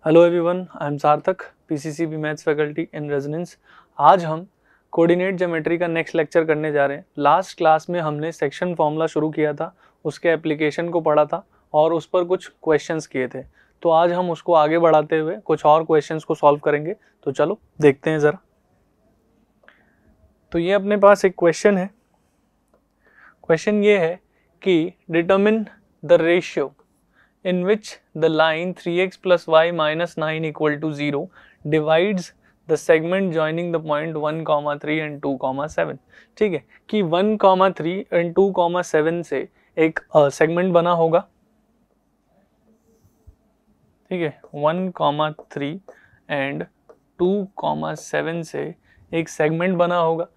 Hello everyone, I am सार्थक, पीसीसीबी maths faculty in residence. आज हम कोऑर्डिनेट ज्योमेट्री का नेक्स्ट लेक्चर करने जा रहे हैं। लास्ट क्लास में हमने सेक्शन फॉर्मूला शुरू किया था, उसके एप्लीकेशन को पढ़ा था और उस पर कुछ क्वेश्चंस किए थे। तो आज हम उसको आगे बढ़ाते हुए कुछ और क्वेश्चंस को सॉल्व करेंगे। तो चलो देखते हैं ज़रा। तो ये अपने पास एक क्वेश्चन है। क्वेश्चन ये है कि determine the ratio in which the line 3x plus y minus 9 equal to 0 divides the segment joining the point 1, 3 and 2, 7। ठीक है कि 1, 3 and 2, 7 से एक सेगमेंट बना होगा। ठीक है 1, 3 एंड 2, 7 से एक सेगमेंट बना होगा।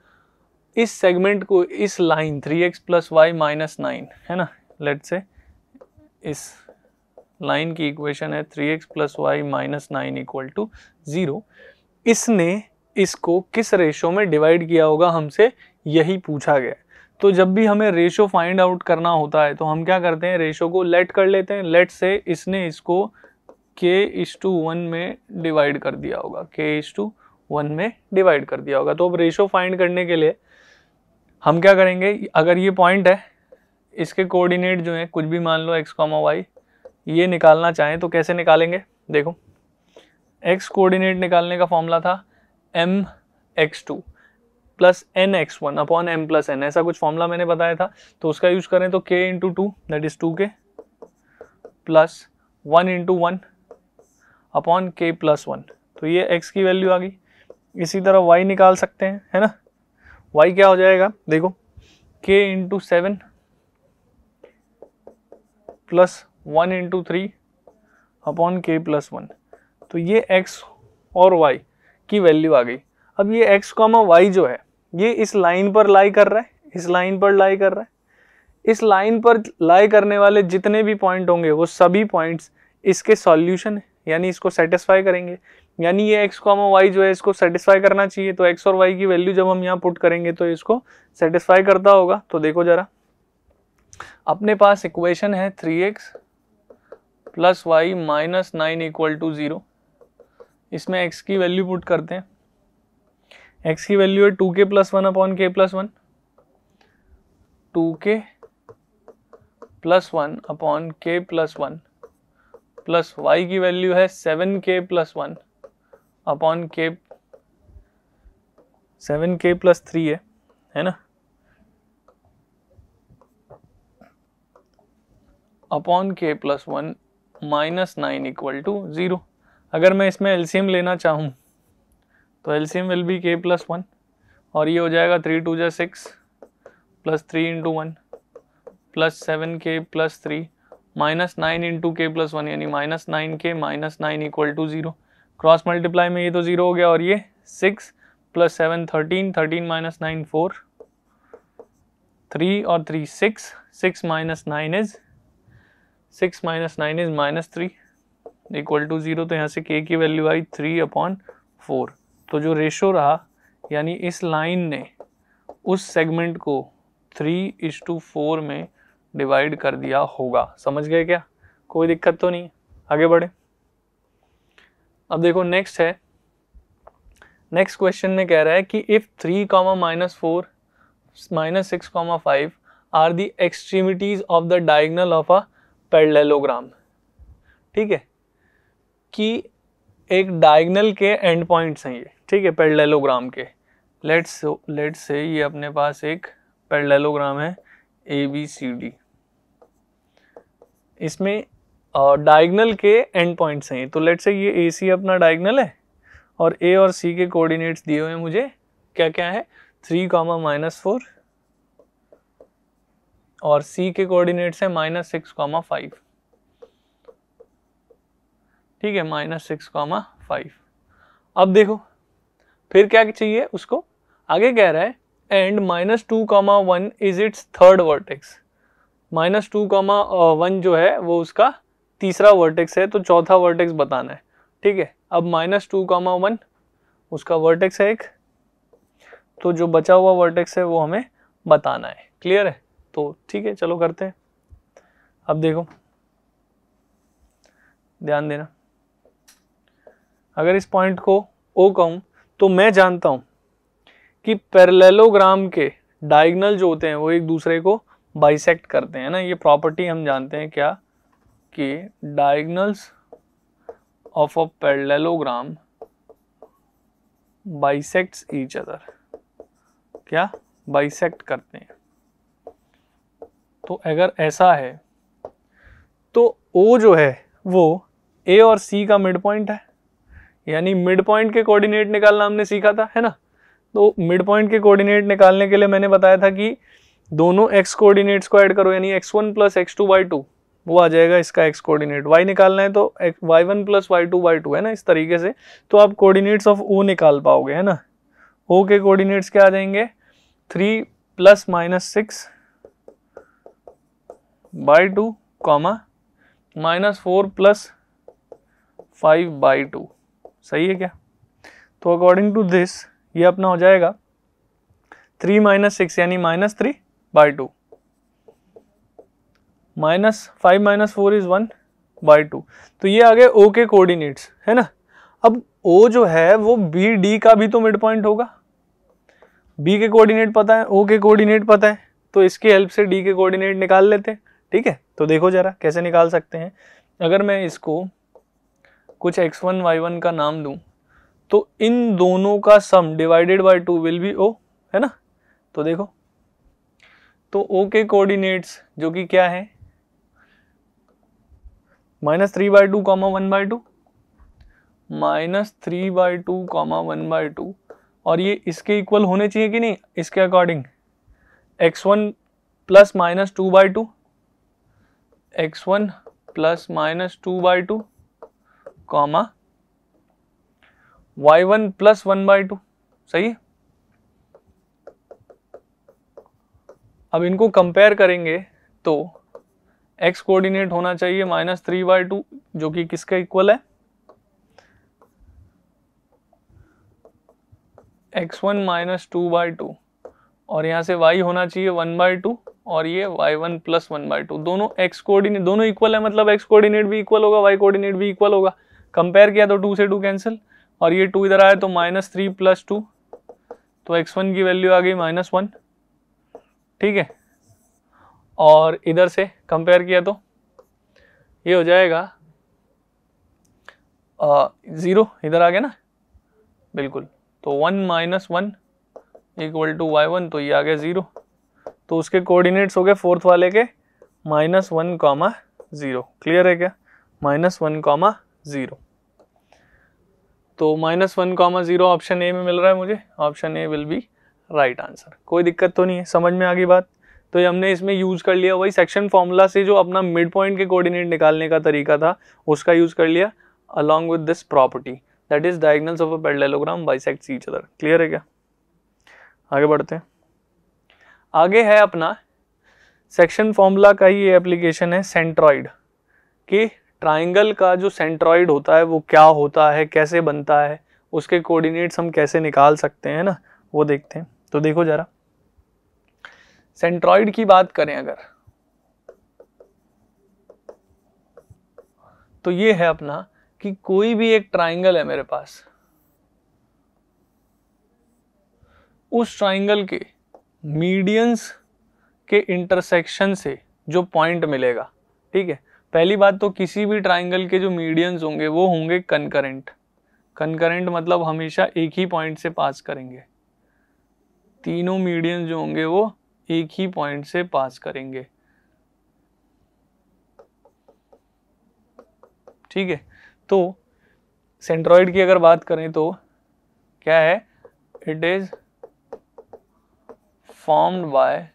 इस सेगमेंट को इस line 3x plus y minus 9 है ना, लेट्स से इस लाइन की इक्वेशन है 3x plus y minus 9 equal to 0। इसने इसको किस रेशो में डिवाइड किया होगा, हमसे यही पूछा गया। तो जब भी हमें रेशो फाइंड आउट करना होता है तो हम क्या करते हैं, रेशो को लेट कर लेते हैं। लेट से इसने इसको k/1 में डिवाइड कर दिया होगा, k/1 में डिवाइड कर दिया होगा। तो अब रेशो फाइंड करने के लिए हम क्या करेंगे, अगर ये पॉइंट है, इसके कोऑर्डिनेट जो है कुछ भी मान लो x, y, ये निकालना चाहें तो कैसे निकालेंगे। देखो x कोऑर्डिनेट निकालने का फॉर्मूला था mx2 plus nx1 upon m plus n, ऐसा कुछ फॉर्मूला मैंने बताया था। तो उसका यूज करें तो k into 2 that is 2k plus 1 into 1 upon k plus 1। तो ये x की वैल्यू आ गई। इसी तरह y निकाल सकते हैं, है ना। y क्या हो जाएगा, देखो k into 7 plus 1 into 3 upon k plus 1। तो ये x और y की वैल्यू आ गई। अब ये x, y जो है ये इस लाइन पर लाई कर रहा है, इस लाइन पर लाई कर रहा है। इस लाइन पर लाई करने वाले जितने भी पॉइंट होंगे वो सभी पॉइंट्स इसके सॉल्यूशन है, यानी इसको सेटिस्फाई करेंगे। यानी ये x, y जो है इसको सेटिस्फाई करना चाहिए। तो x और y की वैल्यू जब हम यहाँ पुट करेंगे तो इसको सेटिस्फाई करता होगा। तो देखो जरा, अपने पास इक्वेशन है 3x plus y minus 9 equal to 0। इसमें x की वैल्यू पुट करते हैं। x की वैल्यू है 2k plus 1 upon k plus 1, 2k plus 1 upon k plus 1 plus y की वैल्यू है 7k plus 1 upon k, 7k plus 3 है ना, upon k plus 1 minus 9 equal to 0। अगर मैं इसमें एलसीएम लेना चाहूँ तो LCM will be k plus 1 और ये हो जाएगा 3 2 जा 6 plus 3 into 1 plus 7k plus 3 minus 9 into k plus 1 यानी minus 9k minus 9 equal to 0। Cross multiply में ये तो 0 हो गया और ये 6 प्लस 7 13, 13 माइनस 9 4, 3 और 3 6, 6 minus 9 is 6 minus 9 is minus 3 equal to 0। तो यहाँ से k की वैल्यू आई 3/4। तो जो रेशो रहा, यानी इस लाइन ने उस सेगमेंट को 3:4 में डिवाइड कर दिया होगा। समझ गए क्या, कोई दिक्कत तो नहीं। आगे बढ़े। अब देखो नेक्स्ट है, नेक्स्ट क्वेश्चन में कह रहा है कि if 3, -4, -6, 5 are the extremities of the diagonal of a parallelogram. ठीक है कि एक डायगोनल के एंड पॉइंट्स हैं ये, ठीक है, पैरेललोग्राम के। लेट्स से ये अपने पास एक पैरेललोग्राम है ABCD। इसमें डायगोनल के एंड पॉइंट्स हैं। तो लेट्स से ये AC अपना डायगोनल है और A और C के कोऑर्डिनेट्स दिए हुए हैं मुझे। क्या क्या है, 3, -4 और C के कोऑर्डिनेट्स है -6, 5। ठीक है, -6, 5। अब देखो फिर क्या चाहिए उसको, आगे कह रहा है and -2, 1 is it's third vertex. -2, 1 जो है वो उसका तीसरा वर्टेक्स है, तो चौथा वर्टेक्स बताना है। ठीक है, अब -2, 1 उसका वर्टेक्स है एक, तो जो बचा हुआ वर्टेक्स है वो हमें बताना है। क्लियर है, तो ठीक है चलो करते हैं। अब देखो ध्यान देना, अगर इस पॉइंट को O कहूँ तो मैं जानता हूँ कि पैरेललोग्राम के डायगोनल जो होते हैं वो एक दूसरे को बाइसेक्ट करते हैं ना, ये प्रॉपर्टी हम जानते हैं क्या, कि diagonals of a parallelogram bisects each other, क्या बाइसेक्ट करते हैं। तो अगर ऐसा है तो O जो है वो A और C का मिड पॉइंट है, यानी मिड पॉइंट के कोऑर्डिनेट निकालना हमने सीखा था, है ना। तो मिड पॉइंट के कोऑर्डिनेट निकालने के लिए मैंने बताया था कि दोनों x कोऑर्डिनेट्स को ऐड करो, यानी x1 प्लस x2/2 वो आ जाएगा इसका x कोऑर्डिनेट। y निकालना है तो y1 प्लस y2/2 है ना, इस तरीके से तो आप कोऑर्डिनेट्स ऑफ O निकाल पाओगे, है ना। O के कोऑर्डिनेट्स क्या आ जाएंगे, 3 प्लस माइनस 6/2 कॉमा -4 प्लस 5/2, सही है क्या। तो अकॉर्डिंग टू दिस ये अपना हो जाएगा 3 माइनस 6 यानी -3/2, -5 माइनस 4 इज 1/2। तो ये आ गए O के कोऑर्डिनेट्स, है ना। अब O जो है वो BD का भी तो मिड पॉइंट होगा, B के कोऑर्डिनेट पता है, O के कोऑर्डिनेट पता है, तो इसकी हेल्प से D के कोऑर्डिनेट निकाल लेते हैं, ठीक है। तो देखो जरा कैसे निकाल सकते हैं। अगर मैं इसको कुछ x1 y1 का नाम दूं तो इन दोनों का सम divided by 2 will be O, है ना। तो देखो, तो O के कोऑर्डिनेट्स जो कि क्या है, -3/2 कॉमा 1/2, -3/2 कॉमा 1/2, और ये इसके इक्वल होने चाहिए कि नहीं, इसके according x1 plus -2/2, x1 plus -2/2 comma y1 plus 1/2, सही है। अब इनको कंपेयर करेंगे तो x कोऑर्डिनेट होना चाहिए -3/2 जो कि किसका इक्वल है, x1 माइनस 2/2, और यहाँ से y होना चाहिए 1/2 और ये y1 प्लस 1/2, दोनों x कोऑर्डिनेट दोनों इक्वल है, मतलब x कोऑर्डिनेट भी इक्वल होगा, y कोऑर्डिनेट भी इक्वल होगा। कंपेयर किया तो 2 से 2 कैंसिल, और ये 2 इधर आया तो -3 प्लस 2, तो x1 की वैल्यू आ गई -1, ठीक है। और इधर से कंपेयर किया तो ये हो जाएगा 0, इधर आ गया ना, बिल्कुल। तो 1 माइनस 1 इक्वल टू y1, तो ये आ गया 0। तो उसके कोऑर्डिनेट्स हो गए फोर्थ वाले के -1, 0। क्लियर है क्या, -1, 0। तो -1, 0 ऑप्शन ए में मिल रहा है मुझे, option A will be right answer. कोई दिक्कत तो नहीं है, समझ में आ गई बात। तो ये हमने इसमें यूज कर लिया वही सेक्शन फॉर्मूला से जो अपना मिड पॉइंट के कोऑर्डिनेट निकालने का तरीका था उसका यूज कर लिया, along with this property that is diagonals of a parallelogram bisects each other. Clear है क्या, आगे बढ़ते हैं। आगे है अपना सेक्शन फॉर्मूला का ही ये एप्लीकेशन है सेंट्रॉइड, कि ट्राइंगल का जो सेंट्रॉइड होता है वो क्या होता है, कैसे बनता है, उसके कोऑर्डिनेट्स हम कैसे निकाल सकते हैं ना, वो देखते हैं। तो देखो जरा, सेंट्रॉइड की बात करें अगर, तो ये है अपना कि कोई भी एक ट्राइंगल है मेरे पास, उस ट्राइंगल के मीडियंस के इंटरसेक्शन से जो पॉइंट मिलेगा, ठीक है। पहली बात तो किसी भी ट्राइंगल के जो मीडियंस होंगे वो होंगे कंकरेंट। कंकरेंट मतलब हमेशा एक ही पॉइंट से पास करेंगे, तीनों मीडियंस जो होंगे वो एक ही पॉइंट से पास करेंगे, ठीक है। तो सेंट्रॉइड की अगर बात करें तो क्या है, it is formed by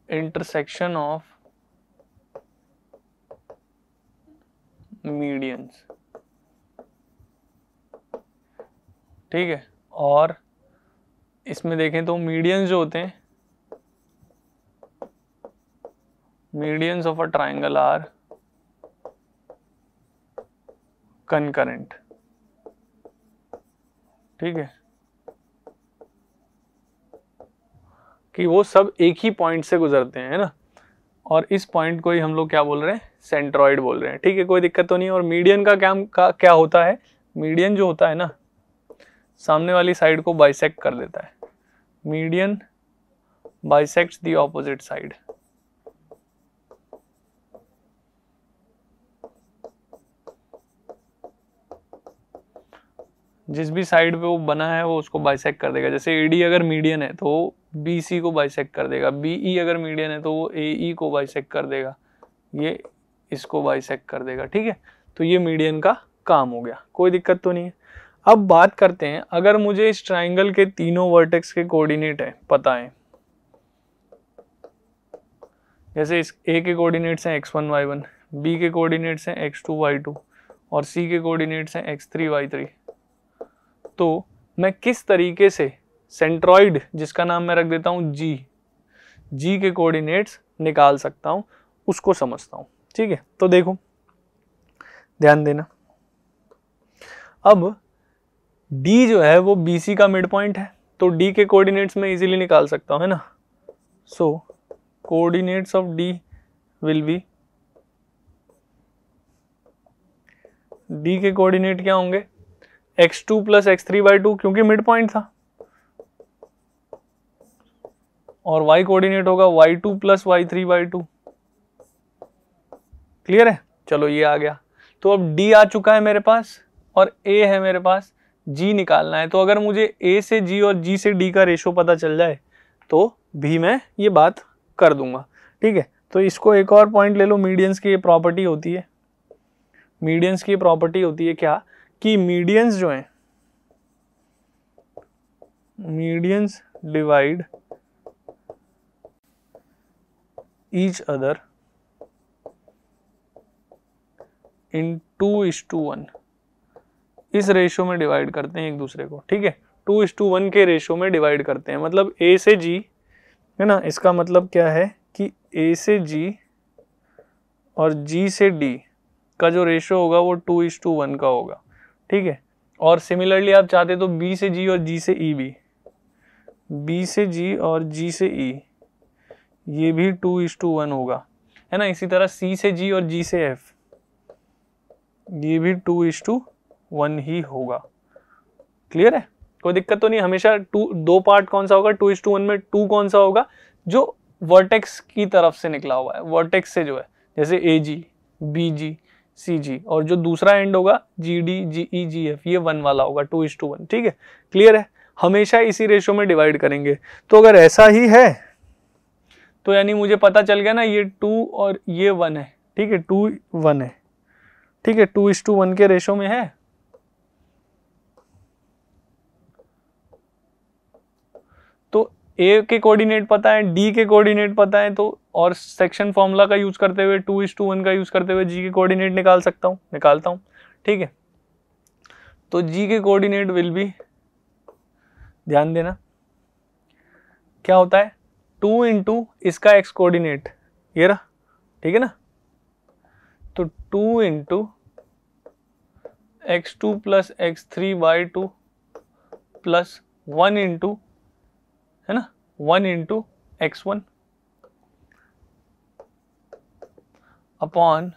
intersection of medians, ठीक है। और इसमें देखें तो मीडियंस जो होते हैं, medians of a triangle are concurrent, ठीक है, कि वो सब एक ही पॉइंट से गुजरते हैं, है ना। और इस पॉइंट को ही हम लोग क्या बोल रहे हैं, सेंट्रॉइड बोल रहे हैं, ठीक है, कोई दिक्कत तो नहीं है। और मीडियन का क्या होता है, मीडियन जो होता है ना, सामने वाली साइड को बाइसेक्ट कर देता है। Median bisects the opposite side. जिस भी साइड पे वो बना है वो उसको बाइसेक्ट कर देगा। जैसे AD अगर मीडियन है तो वो BC को बाइसेक्ट कर देगा, BE अगर मीडियन है तो वो AE को बाइसेक्ट कर देगा, ये इसको बाइसेक्ट कर देगा, ठीक है। तो ये मीडियन का काम हो गया, कोई दिक्कत तो नहीं है। अब बात करते हैं, अगर मुझे इस ट्राइंगल के तीनों वर्टेक्स के कोऑर्डिनेट है पता है, जैसे इस A के कोऑर्डिनेट्स हैं x1 y1, B के कोऑर्डिनेट्स हैं x2 y2 और C के कोऑर्डिनेट्स हैं x3 y3, तो मैं किस तरीके से सेंट्रॉइड, जिसका नाम मैं रख देता हूं G के कोऑर्डिनेट्स निकाल सकता हूं, उसको समझता हूं, ठीक है। तो देखो ध्यान देना, अब D जो है वो BC का मिड पॉइंट है, तो D के कोऑर्डिनेट्स में इजीली निकाल सकता हूं, है ना। So coordinates of D will be, D के कोऑर्डिनेट क्या होंगे, x2 प्लस x3/2 क्योंकि मिड पॉइंट था, और y कोऑर्डिनेट होगा y2 प्लस y3/2। क्लियर है, चलो ये आ गया। तो अब D आ चुका है मेरे पास और A है मेरे पास, G निकालना है। तो अगर मुझे A से G और G से D का रेशो पता चल जाए तो भी मैं ये बात कर दूंगा, ठीक है। तो इसको एक और पॉइंट ले लो, मीडियंस की ये प्रॉपर्टी होती है, मीडियंस की प्रॉपर्टी होती है क्या, कि मीडियंस जो हैं, medians divide each other in 2:1, इस रेशो में डिवाइड करते हैं एक दूसरे को, ठीक है। 2:1 के रेशो में डिवाइड करते हैं, मतलब A से G है ना, इसका मतलब क्या है कि A से G और G से D का जो रेशो होगा वो 2:1 का होगा, ठीक है। और सिमिलरली आप चाहते तो B से G और G से E भी, B से G और G से E ये भी 2:1 होगा, है ना। इसी तरह C से G और G से F ये भी 2:1 ही होगा। क्लियर है, कोई दिक्कत तो नहीं। हमेशा दो पार्ट कौन सा होगा, 2:1 में 2 कौन सा होगा, जो वर्टेक्स की तरफ से निकला हुआ है, वर्टेक्स से जो है, जैसे AG, BG, CG, और जो दूसरा एंड होगा GD, GE, GF, ये 1 वाला होगा, 2:1, ठीक है। क्लियर है, हमेशा इसी रेशो में डिवाइड करेंगे। तो अगर ऐसा ही है तो यानी मुझे पता चल गया ना, ये 2 और ये 1 है, ठीक है, 2 1 है, ठीक है, 2:1 के रेशो में है। तो A के कोऑर्डिनेट पता है, D के कोऑर्डिनेट पता है, तो और सेक्शन फॉर्मूला का यूज करते हुए 2:1 का यूज करते हुए G के कोऑर्डिनेट निकालता हूं, ठीक है। तो G के कोऑर्डिनेट विल बी, ध्यान देना क्या होता है, 2 इंटू इसका x कोऑर्डिनेट ये रहा, ठीक है ना। तो 2 into x2 plus x3/2 plus 1 into, है ना, 1 इंटू x1 अपॉन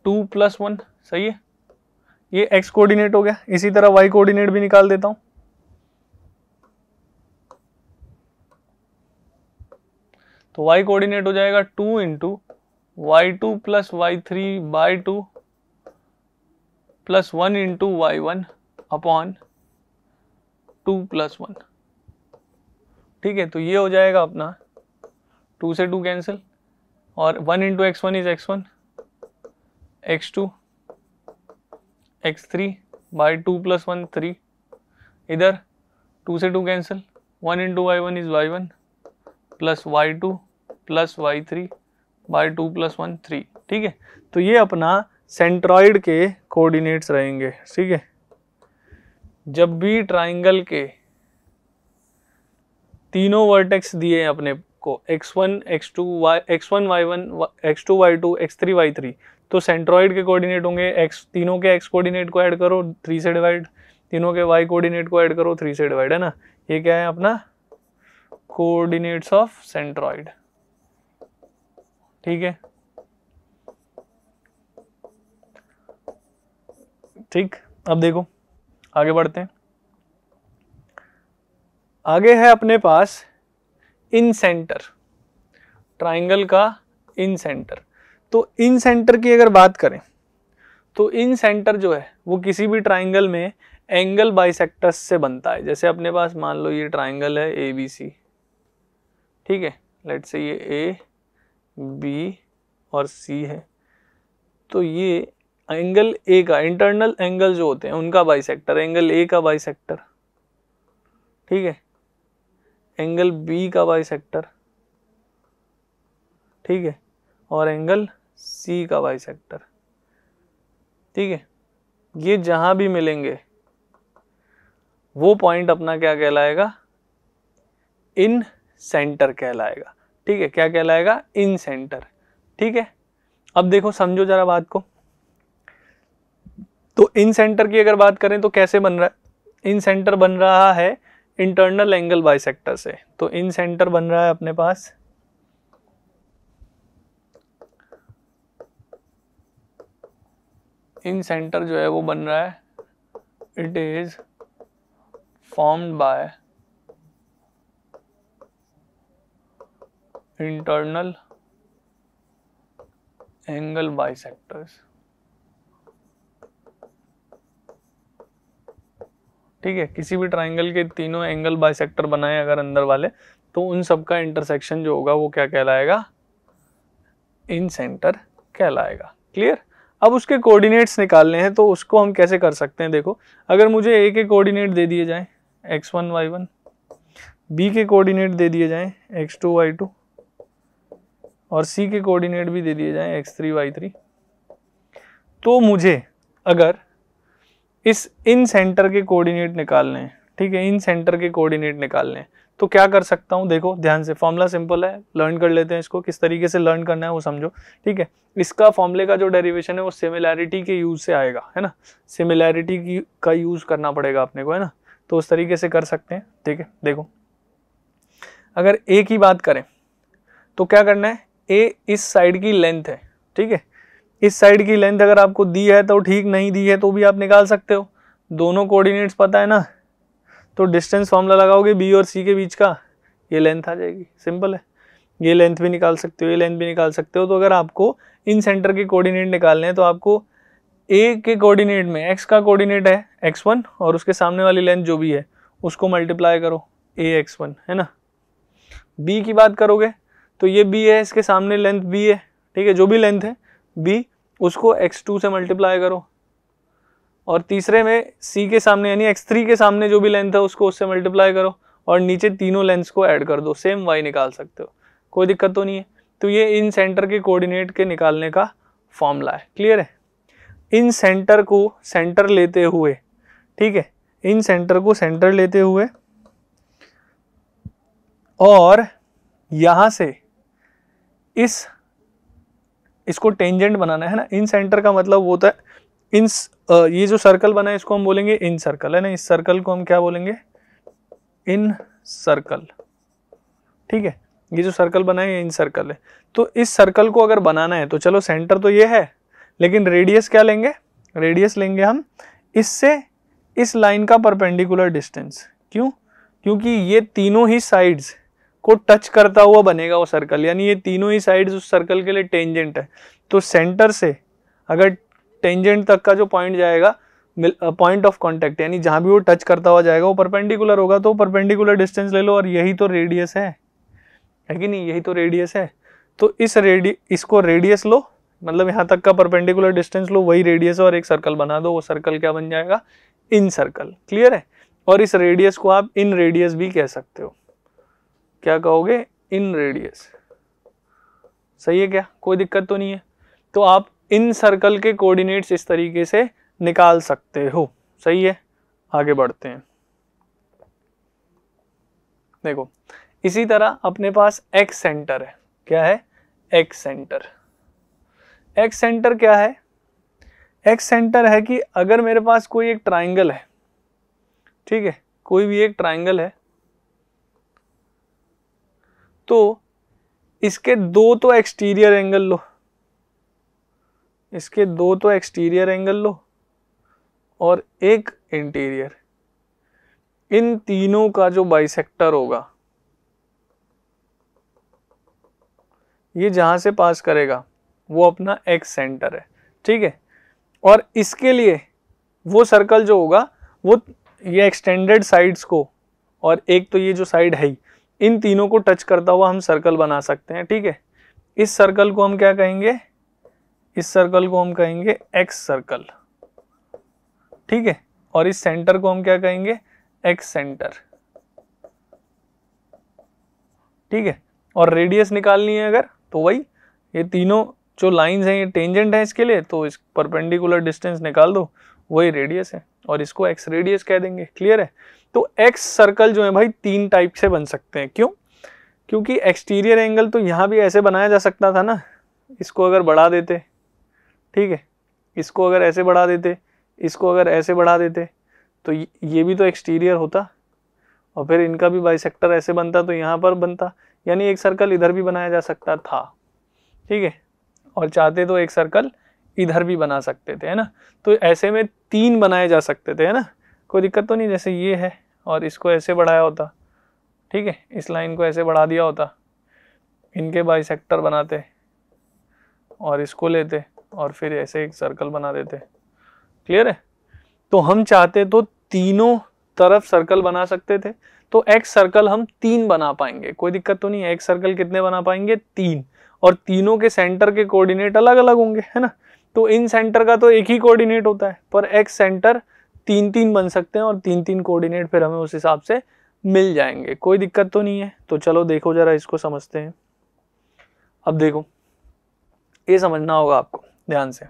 2 प्लस 1, सही है। ये x कोऑर्डिनेट हो गया, इसी तरह y कोऑर्डिनेट भी निकाल देता हूं। तो y कोऑर्डिनेट हो जाएगा 2 into y2 plus y3/2 plus 1 into y1 upon 2 plus 1, ठीक है। तो ये हो जाएगा अपना 2 से 2 कैंसिल, और 1 into x1 is x1, x2, x3/2 plus 1 3, इधर 2 से 2 cancel, 1 into y1 is y1 plus y2 plus y3/2 plus 1 3, ठीक है। तो ये अपना सेंट्रॉइड के कोऑर्डिनेट्स रहेंगे, ठीक है। जब भी ट्राइंगल के तीनों वर्टेक्स दिए अपने को, x1, x2, x1, y1, x2, y2, x3, y3, तो सेंट्रॉइड के कोऑर्डिनेट होंगे तीनों के x कोऑर्डिनेट को ऐड करो 3 से डिवाइड, तीनों के y कोऑर्डिनेट को ऐड करो 3 से डिवाइड, है ना। ये क्या है अपना कोऑर्डिनेट्स ऑफ सेंट्रॉइड, ठीक है। ठीक, अब देखो आगे बढ़ते हैं। आगे है अपने पास इन सेंटर, ट्राइंगल का इन सेंटर। तो इन सेंटर की अगर बात करें तो इन सेंटर जो है वो किसी भी ट्राइंगल में एंगल बाइसेक्टर्स से बनता है। जैसे अपने पास मान लो ये ट्राइंगल है ए बी सी, ठीक है, लेट्स से ये ए बी और सी है, तो ये एंगल ए का इंटरनल एंगल जो होते हैं उनका बाइसेक्टर, एंगल ए का बाइसेक्टर, ठीक है, एंगल बी का बाइसेक्टर, ठीक है, और एंगल सी का बाइसेक्टर, ठीक है। ये जहां भी मिलेंगे वो पॉइंट अपना क्या कहलाएगा, इन सेंटर कहलाएगा, ठीक है। क्या कहलाएगा, इन सेंटर, ठीक है। अब देखो समझो जरा बात को। तो इन सेंटर की अगर बात करें तो कैसे बन रहा है, इन सेंटर बन रहा है इंटरनल एंगल बाइसेक्टर से। तो इन सेंटर बन रहा है अपने पास इन सेंटर जो है वो बन रहा है, it is formed by internal angle bisectors, ठीक है। किसी भी ट्राइंगल के तीनों एंगल बाइसेक्टर बनाए अगर अंदर वाले, तो उन सब का इंटरसेक्शन जो होगा वो क्या कहलाएगा, इन सेंटर कहलाएगा। क्लियर। अब उसके कोऑर्डिनेट्स निकालने हैं, तो उसको हम कैसे कर सकते हैं। देखो अगर मुझे ए के कोऑर्डिनेट दे दिए जाएं x1 y1, बी के कोऑर्डिनेट दे दिए जाएं x2 y2 और सी के कोऑर्डिनेट भी दे दिए जाएं x3 y3, तो मुझे अगर इस इन सेंटर के कोऑर्डिनेट निकालने हैं, ठीक है, इन सेंटर के कोऑर्डिनेट निकालने हैं, तो क्या कर सकता हूं। देखो ध्यान से, फॉर्मूला सिंपल है, लर्न कर लेते हैं इसको, किस तरीके से लर्न करना है वो समझो, ठीक है। इसका फॉर्मूले का जो डेरिवेशन है वो सिमिलैरिटी के यूज से आएगा, है ना, सिमिलैरिटी की का यूज करना पड़ेगा अपने को, है ना, तो उस तरीके से कर सकते हैं, ठीक है। देखो अगर ए की बात करें तो क्या करना है, ए इस साइड की लेंथ है, ठीक है, इस साइड की लेंथ अगर आपको दी है तो ठीक, नहीं दी है तो भी आप निकाल सकते हो। दोनों कोऑर्डिनेट्स पता है ना, तो डिस्टेंस फॉर्मूला लगाओगे बी और सी के बीच का, ये लेंथ आ जाएगी, सिंपल है। ये लेंथ भी निकाल सकते हो, ये लेंथ भी निकाल सकते हो। तो अगर आपको इन सेंटर के कोऑर्डिनेट निकालने हैं तो आपको ए के कोऑर्डिनेट में एक्स का कोऑर्डिनेट है x1 और उसके सामने वाली लेंथ जो भी है उसको मल्टीप्लाई करो ax1, है ना। बी की बात करोगे तो ये बी है, इसके सामने लेंथ बी है, ठीक है, जो भी लेंथ है बी उसको x2 से मल्टीप्लाई करो, और तीसरे में सी के सामने यानी x3 के सामने जो भी लेंथ है उसको उससे मल्टीप्लाई करो, और नीचे तीनों लेंथ्स को ऐड कर दो, सेम y निकाल सकते हो, कोई दिक्कत तो नहीं है। तो ये इन सेंटर के कोऑर्डिनेट के निकालने का फॉर्मूला है। क्लियर है। इन सेंटर को सेंटर लेते हुए, ठीक है, इन सेंटर को सेंटर लेते हुए और यहां से इसको टेंजेंट बनाना है ना। इन सेंटर का मतलब होता है इन ये जो सर्कल बना है इसको हम बोलेंगे इन सर्कल, है ना। इस सर्कल को हम क्या बोलेंगे, इन सर्कल, ठीक है। ये जो सर्कल बना है इन सर्कल है। तो इस सर्कल को अगर बनाना है तो चलो सेंटर तो ये है, लेकिन रेडियस क्या लेंगे, रेडियस लेंगे हम इससे इस लाइन का परपेंडिकुलर डिस्टेंस। क्यों, क्योंकि ये तीनों ही साइड्स को टच करता हुआ बनेगा वो सर्कल, यानी ये तीनों ही साइड्स उस सर्कल के लिए टेंजेंट है। तो सेंटर से अगर टेंजेंट तक का जो पॉइंट जाएगा, पॉइंट ऑफ कांटेक्ट, यानी जहां भी वो टच करता हुआ जाएगा वो परपेंडिकुलर होगा, तो परपेंडिकुलर डिस्टेंस ले लो, और यही तो रेडियस है कि नहीं, यही तो रेडियस है। तो इसको रेडियस लो, मतलब यहाँ तक का परपेंडिकुलर डिस्टेंस लो, वही रेडियस और एक सर्कल बना दो, वो सर्कल क्या बन जाएगा, इन सर्कल। क्लियर है। और इस रेडियस को आप इन रेडियस भी कह सकते हो, क्या कहोगे, इन रेडियस। सही है क्या, कोई दिक्कत तो नहीं है। तो आप इन सर्कल के कोऑर्डिनेट्स इस तरीके से निकाल सकते हो। सही है, आगे बढ़ते हैं। देखो इसी तरह अपने पास एक्स सेंटर है। क्या है, एक्स सेंटर। एक्स सेंटर क्या है, एक्स सेंटर है कि अगर मेरे पास कोई एक ट्राइंगल है, ठीक है, कोई भी एक ट्राइंगल है, तो इसके दो तो एक्सटीरियर एंगल लो, इसके दो तो एक्सटीरियर एंगल लो, और एक इंटीरियर, इन तीनों का जो बाइसेक्टर होगा ये जहां से पास करेगा वो अपना एक्स सेंटर है, ठीक है। और इसके लिए वो सर्कल जो होगा वो ये एक्सटेंडेड साइड्स को और एक तो ये जो साइड है इन तीनों को टच करता हुआ हम सर्कल बना सकते हैं, ठीक है। इस सर्कल को हम क्या कहेंगे, इस सर्कल को हम कहेंगे एक्स सर्कल, ठीक है। और इस सेंटर को हम क्या कहेंगे, एक्स सेंटर, ठीक है। और रेडियस निकालनी है अगर तो वही ये तीनों जो लाइंस हैं ये टेंजेंट है इसके लिए, तो इस परपेंडिकुलर डिस्टेंस निकाल दो, वही रेडियस है और इसको एक्स रेडियस कह देंगे। क्लियर है। तो एक्स सर्कल जो है भाई तीन टाइप से बन सकते हैं। क्यों? क्योंकि एक्सटीरियर एंगल तो यहाँ भी ऐसे बनाया जा सकता था ना, इसको अगर बढ़ा देते, ठीक है, इसको अगर ऐसे बढ़ा देते, इसको अगर ऐसे बढ़ा देते तो ये भी तो एक्सटीरियर होता और फिर इनका भी बाइसेक्टर ऐसे बनता तो यहाँ पर बनता, यानी एक सर्कल इधर भी बनाया जा सकता था, ठीक है। और चाहते तो एक सर्कल इधर भी बना सकते थे, है ना। तो ऐसे में तीन बनाए जा सकते थे, है ना, कोई दिक्कत तो नहीं। जैसे ये है और इसको ऐसे बढ़ाया होता, ठीक है, इस लाइन को ऐसे बढ़ा दिया होता, इनके बाइसेक्टर बनाते और इसको लेते और फिर ऐसे एक सर्कल बना देते। क्लियर है। तो हम चाहते तो तीनों तरफ सर्कल बना सकते थे, तो एक्स सर्कल हम तीन बना पाएंगे, कोई दिक्कत तो नहीं है। एक्स सर्कल कितने बना पाएंगे, तीन, और तीनों के सेंटर के कोऑर्डिनेट अलग अलग होंगे, है ना। तो इन सेंटर का तो एक ही कोऑर्डिनेट होता है, पर एक्स सेंटर तीन तीन बन सकते हैं और तीन तीन कोऑर्डिनेट फिर हमें उस हिसाब से मिल जाएंगे, कोई दिक्कत तो नहीं है। तो चलो देखो जरा इसको समझते हैं। अब देखो ये समझना होगा आपको ध्यान से।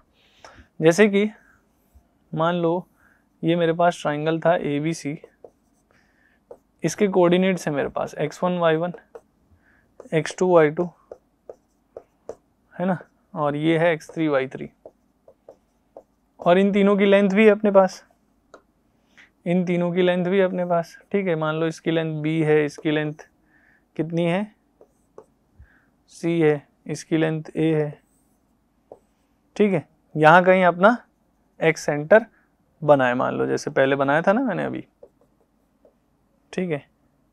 जैसे कि मान लो ये मेरे पास ट्राइंगल था ABC, इसके कोऑर्डिनेट्स है मेरे पास x1 y1 x2 y2, है ना, और ये है x3 y3, और इन तीनों की लेंथ भी है अपने पास, इन तीनों की लेंथ भी है अपने पास, ठीक है। मान लो इसकी लेंथ b है, इसकी लेंथ कितनी है, c है, इसकी लेंथ a है, ठीक है। यहाँ कहीं अपना x सेंटर बनाए, मान लो जैसे पहले बनाया था ना मैंने अभी, ठीक है।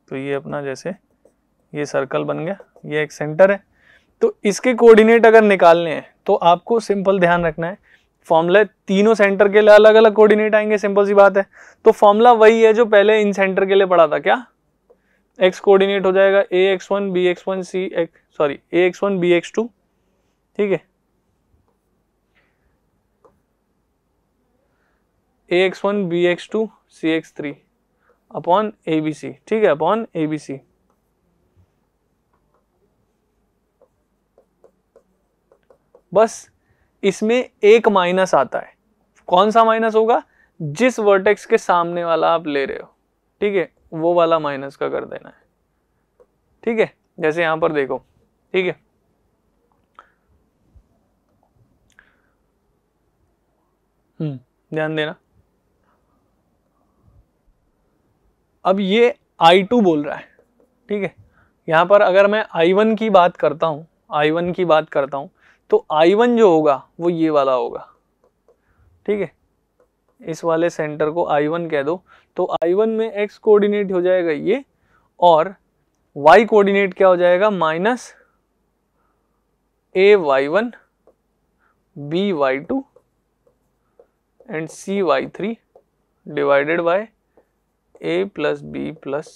तो ये अपना जैसे ये सर्कल बन गया, ये एक सेंटर है। तो इसके कोऑर्डिनेट अगर निकालने हैं तो आपको सिंपल ध्यान रखना है, फॉर्मूला तीनों सेंटर के लिए अलग अलग कोऑर्डिनेट आएंगे, सिंपल सी बात है। तो फॉर्मूला वही है जो पहले इन सेंटर के लिए पढ़ा था, क्या, एक्स कोऑर्डिनेट हो जाएगा ax1 bx1 ax1 bx2, ठीक है, ax1 bx2 cx3 upon ABC, ठीक है, अपॉन ABC। बस इसमें एक माइनस आता है, कौन सा माइनस होगा, जिस वर्टेक्स के सामने वाला आप ले रहे हो, ठीक है, वो वाला माइनस का कर देना है, ठीक है। जैसे यहां पर देखो, ठीक है, ध्यान देना। अब ये I2 बोल रहा है, ठीक है। यहां पर अगर मैं I1 की बात करता हूं, I1 की बात करता हूं तो I1 जो होगा वो ये वाला होगा, ठीक है। इस वाले सेंटर को I1 कह दो, तो I1 में x कोऑर्डिनेट हो जाएगा ये, और y कोऑर्डिनेट क्या हो जाएगा, minus ay1 by2 and cy3 divided by a plus B plus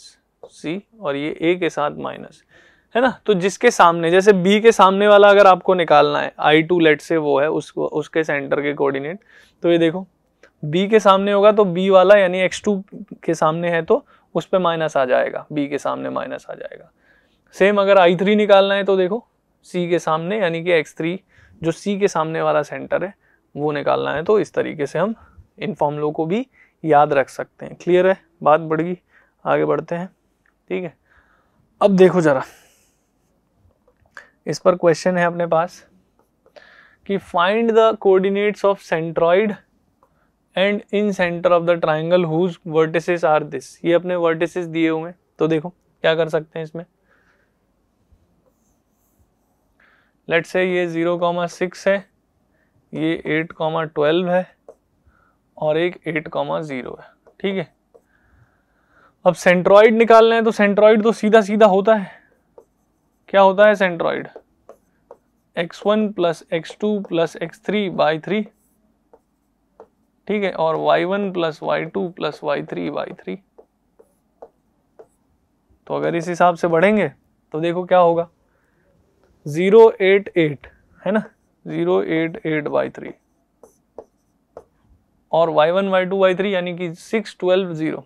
C, और ये a के साथ माइनस, है ना। तो जिसके सामने, जैसे b के सामने वाला अगर आपको निकालना है, I2 लेट से वो है उसको, उसके सेंटर के कोऑर्डिनेट, तो ये देखो b के सामने होगा तो b वाला यानी x2 के सामने है तो उस पे माइनस आ जाएगा, b के सामने माइनस आ जाएगा। सेम अगर I3 निकालना है तो देखो c के सामने यानी कि x3 जो c के सामने वाला सेंटर है वो निकालना है। तो इस तरीके से हम इन फॉर्मूलों को भी याद रख सकते हैं। क्लियर है, बात बढ़ गई, आगे बढ़ते हैं, ठीक है। अब देखो जरा इस पर क्वेश्चन है अपने पास कि find the coordinates of centroid and in center of the triangle whose vertices are this. ये अपने वर्टिसेस दिए हुए हैं, तो देखो क्या कर सकते हैं इसमें। लेट्स से ये 0,6 है, ये 8,12 है और एक 8,0 है। ठीक है, अब सेंट्रॉइड निकालना है तो सेंट्रॉइड तो सीधा सीधा होता है, क्या होता है centroid, x1 plus x2 plus x3 by 3, ठीक है, और y1 plus y2 plus y3 by 3। तो अगर इस हिसाब से बढ़ेंगे तो देखो क्या होगा, 088 है ना, 088 बाई 3 और y1 y2 y3 यानी कि 612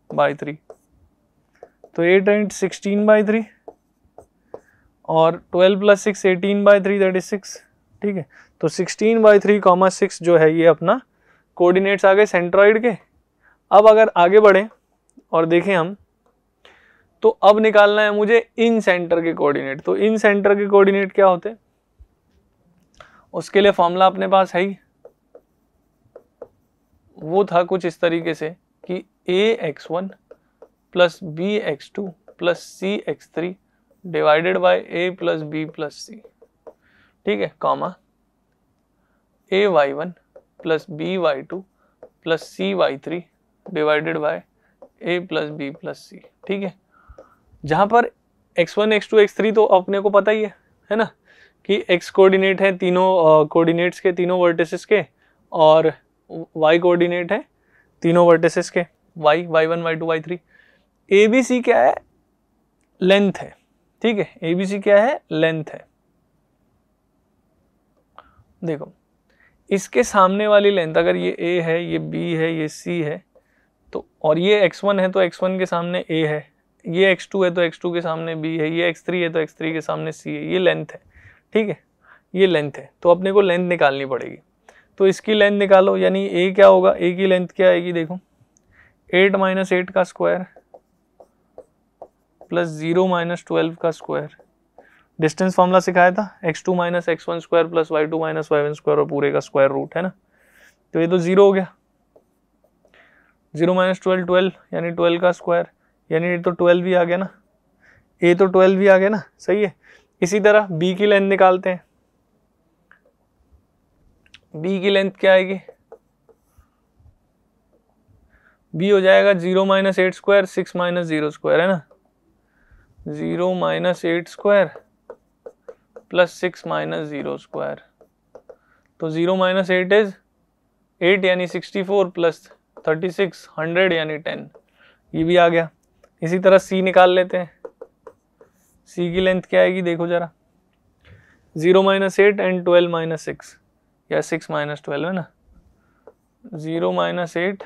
बाई 3, तो 8 8 16 बाई 3 और 12 प्लस 6 18 बाई 3 दैट इज 6। ठीक है, तो 16 बाई 3 6 जो है ये अपना कोऑर्डिनेट्स आ गए सेंट्रॉइड के। अब अगर आगे बढ़े और देखें हम, तो अब निकालना है मुझे इन सेंटर के कोऑर्डिनेट। तो इन सेंटर के कोऑर्डिनेट क्या होते हैं, उसके लिए फॉर्मूला अपने पास है ही, वो था कुछ इस तरीके से कि ax1 plus bx2 plus cx3 divided by a plus b plus c, ठीक है, comma ay1 plus by2 plus cy3 divided by a plus b plus c। ठीक है, जहां पर x1 x2 x3 तो अपने को पता ही है ना, कि x कोऑर्डिनेट है तीनों कोऑर्डिनेट्स के, तीनों वर्टिसेस के, और y कोऑर्डिनेट है तीनों वर्टिसेस के, y1 y2 y3। ABC क्या है, लेंथ है। ठीक है, ABC क्या है, लेंथ है। देखो इसके सामने वाली लेंथ, अगर ये A है, ये B है, ये C है, तो और ये x1 है तो x1 के सामने A है, ये x2 है तो x2 के सामने B है, ये x3 है तो x3 के सामने C है, ये लेंथ है। ठीक है, ये लेंथ है, तो अपने को लेंथ निकालनी पड़ेगी। तो इसकी लेंथ निकालो, यानी A क्या होगा, A की लेंथ क्या आएगी, देखो 8 माइनस 8 का स्क्वायर प्लस 0 माइनस 12 का स्क्वायर, डिस्टेंस फॉर्मूला सिखाया था, x2 minus x1 square plus y2 minus y1 square और पूरे का स्क्वायर रूट, है ना। तो ये तो 0 हो गया, 0 माइनस 12 12 यानी 12 का स्क्वायर, यानी ये तो 12 भी आ गया ना, A तो 12 भी आ गया ना, सही है। इसी तरह B की लेंथ निकालते हैं। B की लेंथ क्या आएगी, B हो जाएगा 0 माइनस 8 स्क्वायर 6 माइनस 0 स्क्वायर, है ना, 0 minus 8 square plus 6 minus 0 square. तो 0 माइनस 8 इज 8 यानी 64 प्लस 36 100 यानी 10, ये भी आ गया। इसी तरह C निकाल लेते हैं। C की लेंथ क्या आएगी, देखो जरा, 0 माइनस 8 एंड 12 माइनस 6 या 6 माइनस 12, है ना, 0 माइनस 8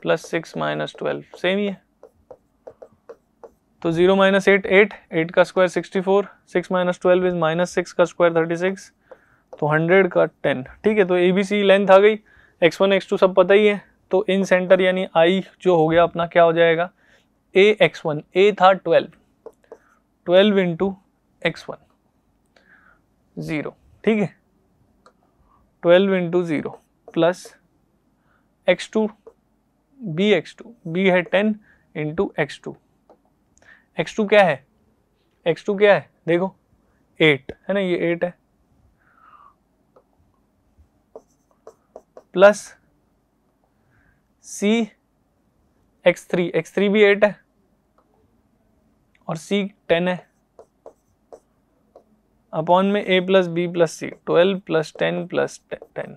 प्लस 6 माइनस 12 सेम ही है। तो 0 माइनस 8 8 का स्क्वायर 64, 6 माइनस 12 इज माइनस 6 का स्क्वायर 36, तो 100 का 10। ठीक है, तो ABC लेंथ आ गई, x1 x2 सब पता ही है। तो इन सेंटर यानी I जो हो गया अपना क्या हो जाएगा, ax1, A था 12 इंटू x1 0, ठीक है, 12 इंटू 0 प्लस x2 B है 10 इंटू x2 क्या है, x2 क्या है, देखो 8 है ना, ये 8 है, प्लस C x3 भी 8 है और C 10 है, अपॉन में A plus B plus C, 12 plus 10 plus 10।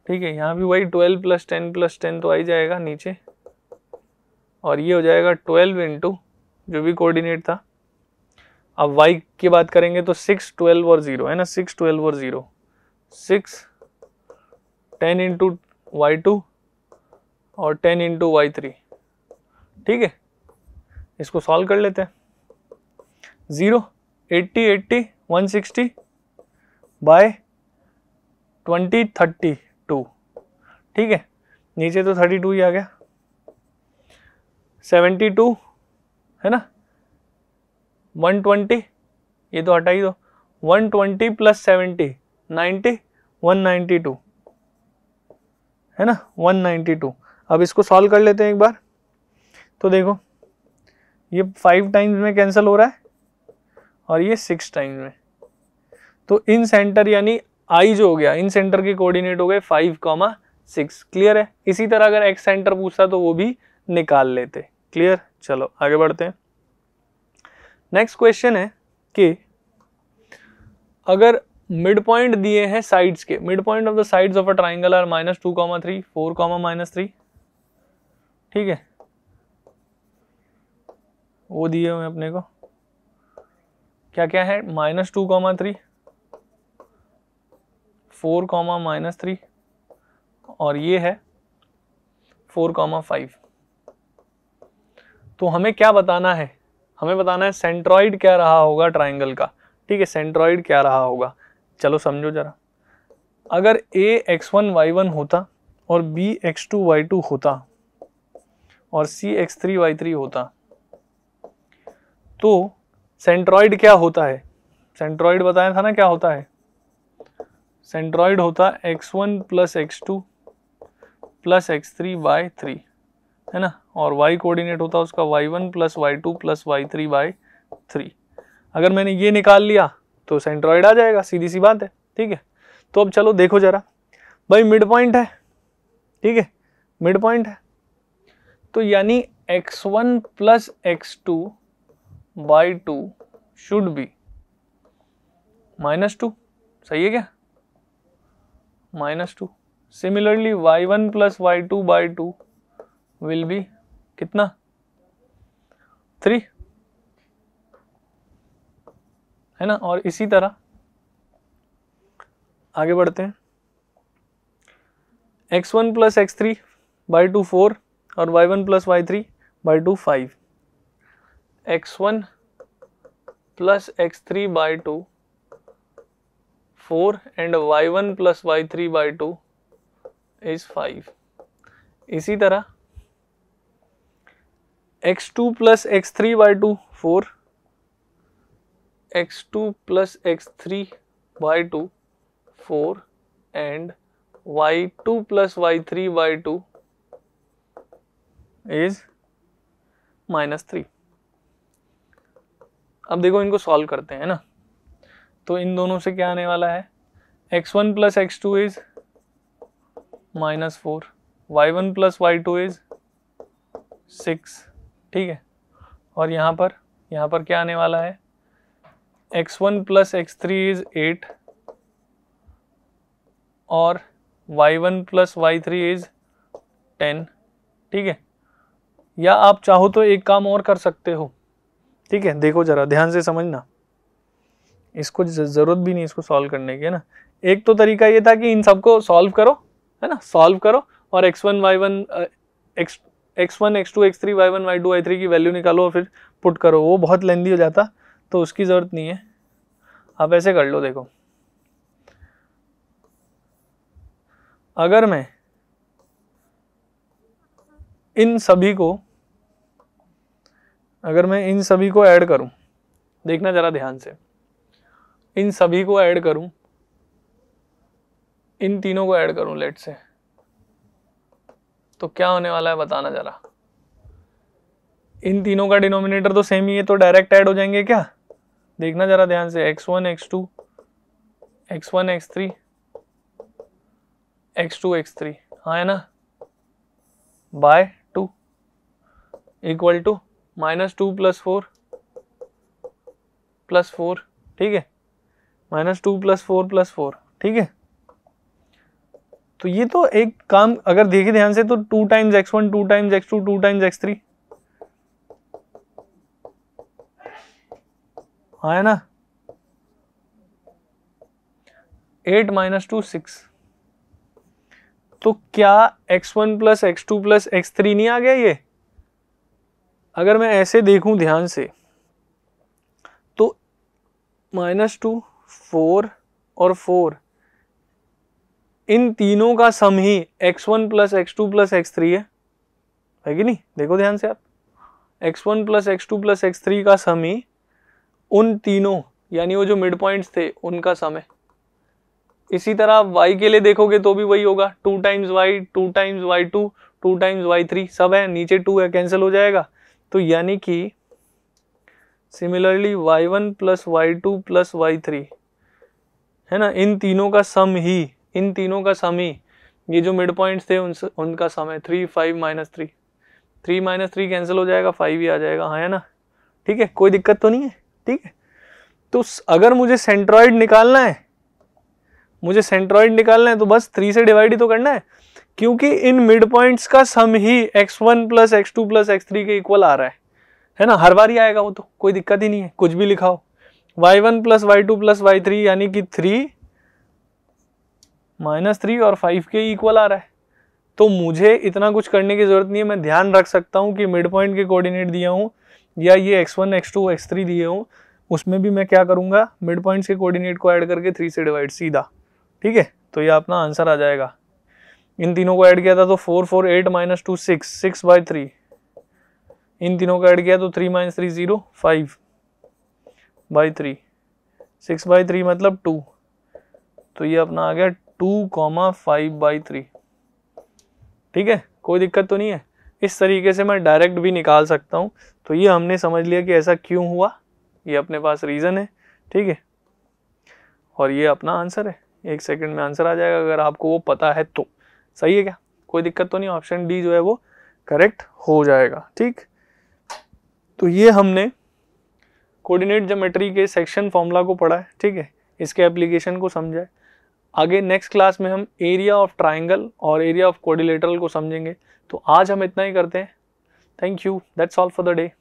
ठीक है, यहाँ भी वही 12 प्लस 10 प्लस 10 तो आ ही जाएगा नीचे, और ये हो जाएगा 12 इंटू जो भी कोऑर्डिनेट था। अब y की बात करेंगे तो 6 12 और 0 है ना, 6 12 और 0, 6 10 इंटू y2 और 10 इंटू y3। ठीक है, इसको सॉल्व कर लेते हैं। 0 80 80 160 बाय 20 32, ठीक है, नीचे तो 32 ही आ गया, 72 है ना, 120 ये तो हटा ही दो, 120 प्लस 70 90 192 है ना, 192। अब इसको सॉल्व कर लेते हैं एक बार। तो देखो ये 5 टाइम्स में कैंसिल हो रहा है और ये 6 टाइम्स में। तो इन सेंटर यानी आई जो हो गया, इन सेंटर के कोऑर्डिनेट हो गए 5,6। क्लियर है। इसी तरह अगर एक्स सेंटर पूछता तो वो भी निकाल लेते। क्लियर। चलो आगे बढ़ते हैं। नेक्स्ट क्वेश्चन है कि अगर मिड पॉइंट दिए हैं साइड्स के, mid point of the sides of a triangle are -2,3, 4, -3। ठीक है, वो दिए हुए अपने को क्या क्या है, -2,3, 4, -3 और ये है 4,5। तो हमें क्या बताना है, हमें बताना है सेंट्रॉइड क्या रहा होगा ट्राइंगल का। ठीक है, सेंट्रॉइड क्या रहा होगा। चलो समझो जरा, अगर a x1 y1 होता और b x2 y2 होता और c x3 y3 होता तो सेंट्रॉइड क्या होता है। सेंट्रॉइड बताया था ना क्या होता है, सेंट्रॉइड होता x1 + x2 + x3 y3, है ना, और y कोऑर्डिनेट होता उसका y1 + y2 + y3 y3। अगर मैंने ये निकाल लिया तो सेंट्रॉइड आ जाएगा, सीधी सी बात है। ठीक है, तो अब चलो देखो जरा, भाई मिड पॉइंट है। ठीक है, मिड पॉइंट है तो यानी x1 + x2 y2 should be -2। सही है क्या, -2। Similarly y1 + y2 by2 will be कितना, 3, है ना। और इसी तरह आगे बढ़ते हैं, x1 + x3 by2 4 और y1 + y3 by2 5, x1 + x3 by2 4 and y1 + y3 by2 is 5। इसी तरह x2 + x3 by2 4, x2 + x3 by2 4 and y2 + y3 by2 is -3। अब देखो इनको सॉल्व करते हैं ना, तो इन दोनों से क्या आने वाला है, x1 + x2 is -4, y1 + y2 is 6। ठीक है, और यहाँ पर क्या आने वाला है, x1 + x3 is 8 और y1 + y3 is 10। ठीक है, या आप चाहो तो एक काम और कर सकते हो। ठीक है, देखो जरा ध्यान से समझना, इसको जरूरत भी नहीं इसको सॉल्व करने की, है ना। एक तो तरीका ये था कि इन सबको सॉल्व करो, है ना, सॉल्व करो और x1 x2 x3 y1 y2 y3 की वैल्यू निकालो और फिर पुट करो, वो बहुत लेंदी हो जाता, तो उसकी जरूरत नहीं है। आप ऐसे कर लो, देखो अगर मैं इन सभी को ऐड करूं, देखना जरा ध्यान से, इन सभी को ऐड करूं, इन तीनों को ऐड करूं लेट से, तो क्या होने वाला है बताना जरा। इन तीनों का डिनोमिनेटर तो सेम ही है, तो डायरेक्ट ऐड हो जाएंगे क्या, देखना जरा ध्यान से, x1 x2 x1 x3 x2 x3, हाँ है ना, बाय 2 इक्वल टू -2 + 4 + 4। ठीक है, -2 + 4 + 4। ठीक है, तो ये तो एक काम अगर देखे ध्यान से तो 2 times x1 2 times x2 2 times x3, हाँ है ना, 8 - 2 6। तो क्या x1 + x2 + x3 नहीं आ गया ये। अगर मैं ऐसे देखूं ध्यान से तो -2 4 और 4 इन तीनों का सम ही x1 + x2 + x3 है कि नहीं, देखो ध्यान से आप, x1 + x2 + x3 का सम ही उन तीनों यानी वो जो मिड पॉइंट्स थे उनका सम है। इसी तरह आप y के लिए देखोगे तो भी वही होगा, 2 times y 2 times y2 2 times y3 सब है, नीचे 2 है, कैंसिल हो जाएगा। तो यानी कि सिमिलरली y1 + y2 + y3 है ना, इन तीनों का सम ही ये जो मिड पॉइंट्स थे उनका सम है 3 5 -3, 3 -3 कैंसिल हो जाएगा, 5 ही आ जाएगा, हाँ है ना, ठीक है, कोई दिक्कत तो नहीं है, ठीक है। तो अगर मुझे सेंट्रॉइड निकालना है तो बस 3 से डिवाइड ही तो करना है, क्योंकि इन मिड पॉइंट्स का सम ही x1 + x2 + x3 के इक्वल आ रहा है ना, हर बार ही आएगा वो, तो कोई दिक्कत ही नहीं है, कुछ भी लिखाओ। y1 + y2 + y3 यानी कि 3 -3 और 5 के इक्वल आ रहा है। तो मुझे इतना कुछ करने की जरूरत नहीं है, मैं ध्यान रख सकता हूं कि मिड पॉइंट के कोऑर्डिनेट दिया हूं या ये x1 x2 x3 दिए हूं, उसमें भी मैं क्या करूंगा, मिड पॉइंट्स के कोऑर्डिनेट को ऐड करके 3 से डिवाइड सीधा, ठीक है। तो ये अपना आंसर आ जाएगा। इन तीनों को ऐड किया था तो 4 4 8 -2 6 6/3, इन तीनों को ऐड किया तो 3 - 3 0 5/3, 6/3 मतलब 2, तो ये अपना आ गया 2, 5/3, ठीक है, कोई दिक्कत तो नहीं है। इस तरीके से मैं डायरेक्ट भी निकाल सकता हूं। तो ये हमने समझ लिया कि ऐसा क्यों हुआ, ये अपने पास रीजन है, ठीक है, और ये अपना आंसर है। 1 सेकंड में आंसर आ जाएगा अगर आपको वो पता है तो। सही है क्या, कोई दिक्कत तो नहीं, ऑप्शन डी जो है वो करेक्ट हो जाएगा, ठीक। तो ये हमने कोऑर्डिनेट ज्योमेट्री के सेक्शन फॉर्मूला को पढ़ा है, ठीक है, इसके एप्लीकेशन को समझा है। आगे नेक्स्ट क्लास में हम एरिया ऑफ ट्राइंगल और एरिया ऑफ क्वाड्रिलेटरल को समझेंगे। तो आज हम इतना ही करते हैं। Thank you, that's all for the day.